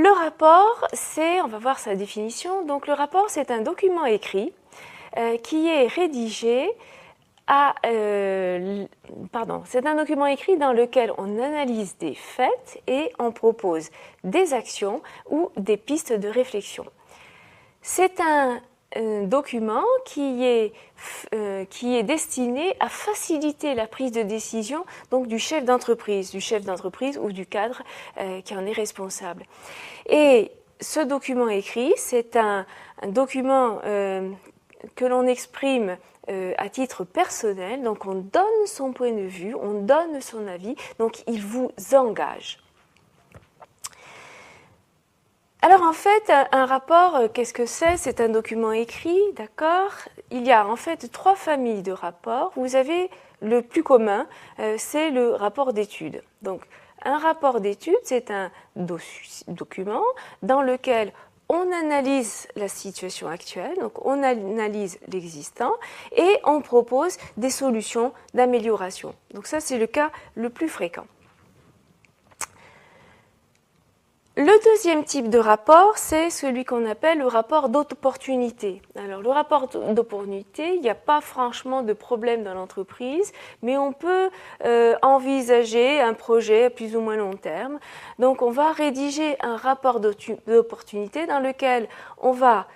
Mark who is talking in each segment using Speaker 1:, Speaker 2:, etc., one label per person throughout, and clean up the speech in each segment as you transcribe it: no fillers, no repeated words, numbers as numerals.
Speaker 1: Le rapport, on va voir sa définition. Donc le rapport, c'est un document écrit qui est rédigé c'est un document écrit dans lequel on analyse des faits et on propose des actions ou des pistes de réflexion. C'est un document qui est destiné à faciliter la prise de décision donc du chef d'entreprise ou du cadre qui en est responsable. Et ce document écrit, c'est un document que l'on exprime à titre personnel, donc on donne son point de vue, on donne son avis, donc il vous engage. Alors en fait, un rapport, qu'est-ce que c'est? C'est un document écrit, d'accord? Il y a en fait 3 familles de rapports. Vous avez le plus commun, c'est le rapport d'étude. Donc un rapport d'étude, c'est un document dans lequel on analyse la situation actuelle, donc on analyse l'existant et on propose des solutions d'amélioration. Donc ça, c'est le cas le plus fréquent. Le deuxième type de rapport, c'est celui qu'on appelle le rapport d'opportunité. Alors le rapport d'opportunité, il n'y a pas franchement de problème dans l'entreprise, mais on peut envisager un projet à plus ou moins long terme. Donc on va rédiger un rapport d'opportunité dans lequel on va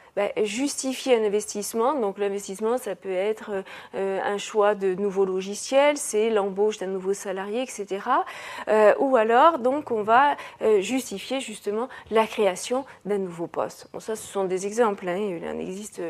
Speaker 1: justifier un investissement. Donc l'investissement, ça peut être un choix de nouveaux logiciels, c'est l'embauche d'un nouveau salarié, etc. Ou alors, donc, on va justifier justement la création d'un nouveau poste. Bon, ça, ce sont des exemples, hein. Il en existe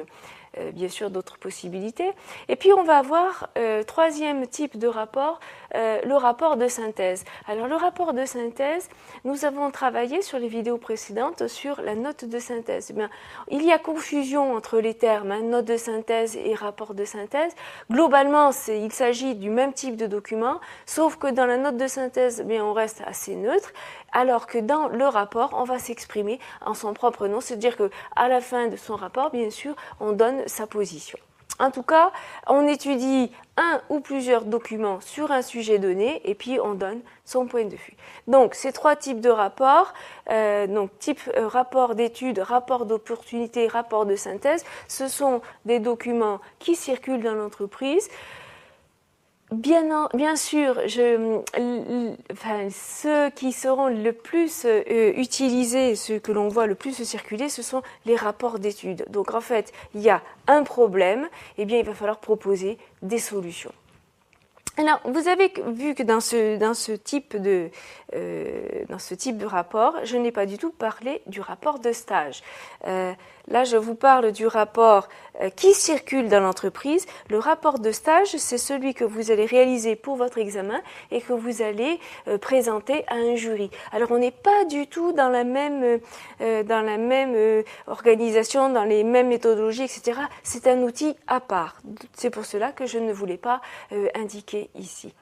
Speaker 1: bien sûr d'autres possibilités. Et puis on va avoir troisième type de rapport, le rapport de synthèse. Alors le rapport de synthèse, nous avons travaillé sur les vidéos précédentes sur la note de synthèse. Eh bien, il y a confusion entre les termes, hein, note de synthèse et rapport de synthèse. Globalement, il s'agit du même type de document, sauf que dans la note de synthèse, bien, on reste assez neutre, alors que dans le rapport, on va s'exprimer en son propre nom, c'est-à-dire qu'à la fin de son rapport, bien sûr, on donne sa position. En tout cas, on étudie un ou plusieurs documents sur un sujet donné et puis on donne son point de vue. Donc, ces 3 types de rapports, donc type rapport d'étude, rapport d'opportunité, rapport de synthèse, ce sont des documents qui circulent dans l'entreprise. Bien sûr, ceux qui seront le plus utilisés, ceux que l'on voit le plus circuler, ce sont les rapports d'études. Donc en fait, il y a un problème, eh bien il va falloir proposer des solutions. Alors, vous avez vu que dans ce type de rapport, je n'ai pas du tout parlé du rapport de stage. Là, je vous parle du rapport qui circule dans l'entreprise. Le rapport de stage, c'est celui que vous allez réaliser pour votre examen et que vous allez présenter à un jury. Alors, on n'est pas du tout dans la même organisation, dans les mêmes méthodologies, etc. C'est un outil à part. C'est pour cela que je ne voulais pas indiquer ici.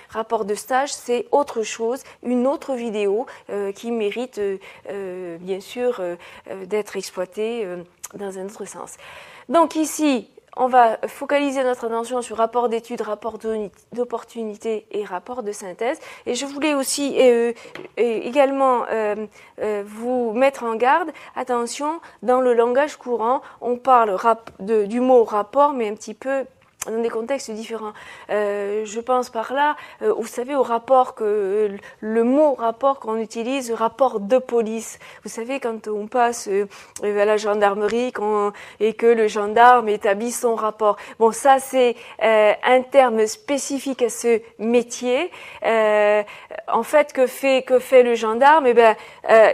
Speaker 1: Rapport de stage, c'est autre chose, une autre vidéo qui mérite bien sûr d'être exploitée dans un autre sens. Donc ici, on va focaliser notre attention sur rapport d'étude, rapport d'opportunité et rapport de synthèse. Et je voulais aussi également vous mettre en garde, attention, dans le langage courant, on parle du mot rapport, mais un petit peu dans des contextes différents. Je pense par là, vous savez, au rapport le mot rapport qu'on utilise, rapport de police. Vous savez, quand on passe à la gendarmerie et que le gendarme établit son rapport. Bon, ça c'est un terme spécifique à ce métier. En fait, que fait le gendarme? Eh ben,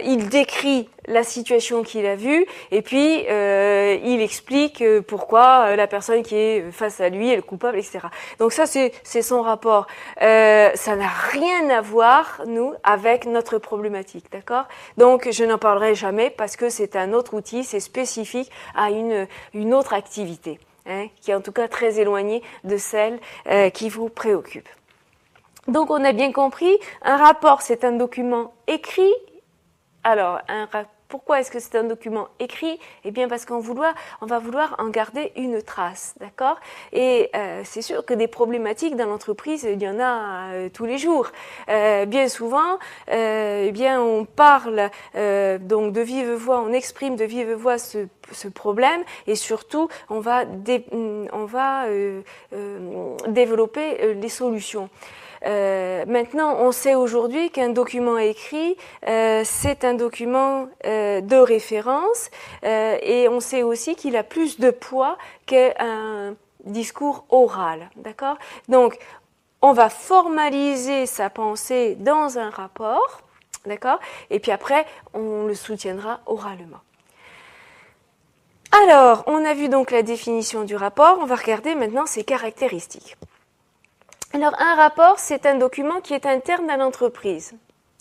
Speaker 1: il décrit la situation qu'il a vue et puis il explique pourquoi la personne qui est face à lui est le coupable, etc. Donc ça, c'est son rapport. Ça n'a rien à voir, nous, avec notre problématique, d'accord? Donc je n'en parlerai jamais parce que c'est un autre outil, c'est spécifique à une autre activité, hein, qui est en tout cas très éloignée de celle qui vous préoccupe. Donc on a bien compris, un rapport, c'est un document écrit. Alors, un Pourquoi est-ce que c'est un document écrit? Eh bien parce qu'on va vouloir en garder une trace, d'accord? Et c'est sûr que des problématiques dans l'entreprise, il y en a tous les jours. Bien souvent, eh bien on parle donc de vive voix, on exprime de vive voix ce problème, et surtout on va développer les solutions. Maintenant, on sait aujourd'hui qu'un document écrit, c'est un document de référence, et on sait aussi qu'il a plus de poids qu'un discours oral, d'accord? Donc, on va formaliser sa pensée dans un rapport, d'accord? Et puis après, on le soutiendra oralement. Alors, on a vu donc la définition du rapport, on va regarder maintenant ses caractéristiques. Alors, un rapport, c'est un document qui est interne à l'entreprise.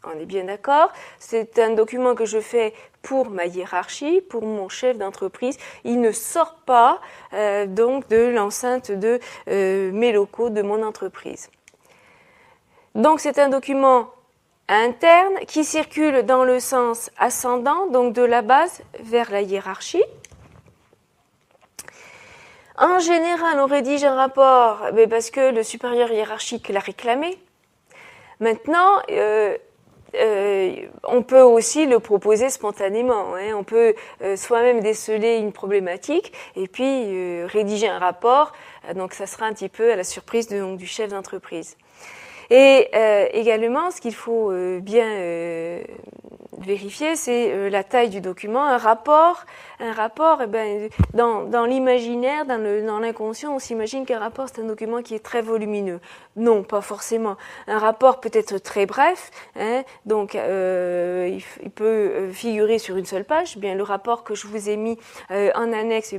Speaker 1: On est bien d'accord? C'est un document que je fais pour ma hiérarchie, pour mon chef d'entreprise. Il ne sort pas donc de l'enceinte de mes locaux, de mon entreprise. Donc, c'est un document interne qui circule dans le sens ascendant, donc de la base vers la hiérarchie. En général, on rédige un rapport parce que le supérieur hiérarchique l'a réclamé. Maintenant, on peut aussi le proposer spontanément. On peut soi-même déceler une problématique et puis rédiger un rapport. Donc, ça sera un petit peu à la surprise du chef d'entreprise. Et également, ce qu'il faut bien vérifier, c'est la taille du document. Un rapport, dans l'imaginaire, dans l'inconscient, on s'imagine qu'un rapport, c'est un document qui est très volumineux. Non, pas forcément. Un rapport peut être très bref, donc il peut figurer sur une seule page. Bien, le rapport que je vous ai mis en annexe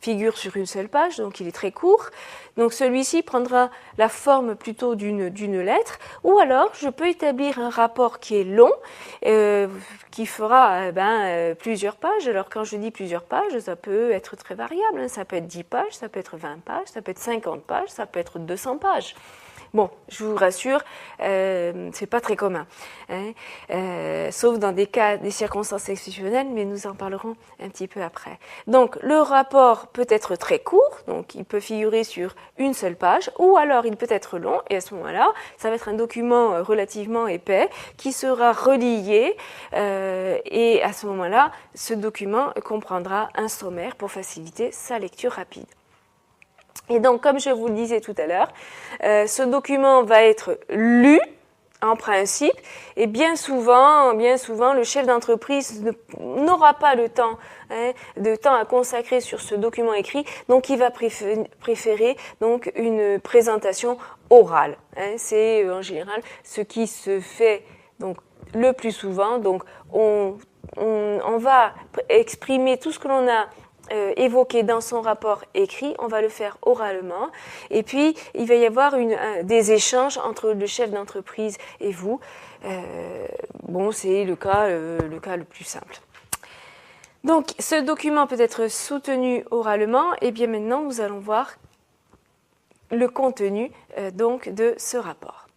Speaker 1: figure sur une seule page, donc il est très court. Donc celui-ci prendra la forme plutôt d'une lettre, ou alors je peux établir un rapport qui est long, qui fera plusieurs pages. Alors quand je dis plusieurs pages, ça peut être très variable, ça peut être 10 pages, ça peut être 20 pages, ça peut être 50 pages, ça peut être 200 pages. Bon, je vous rassure, c'est pas très commun, sauf dans des circonstances exceptionnelles, mais nous en parlerons un petit peu après. Donc, le rapport peut être très court, donc il peut figurer sur une seule page, ou alors il peut être long, et à ce moment-là, ça va être un document relativement épais qui sera relié, et à ce moment-là, ce document comprendra un sommaire pour faciliter sa lecture rapide. Et donc, comme je vous le disais tout à l'heure, ce document va être lu en principe, et bien souvent, le chef d'entreprise n'aura pas de temps à consacrer sur ce document écrit, donc il va préférer donc une présentation orale. C'est en général ce qui se fait donc le plus souvent. Donc, on va exprimer tout ce que l'on a évoqué dans son rapport écrit, on va le faire oralement, et puis il va y avoir des échanges entre le chef d'entreprise et vous. C'est le cas le plus simple. Donc, ce document peut être soutenu oralement, et bien maintenant nous allons voir le contenu donc de ce rapport.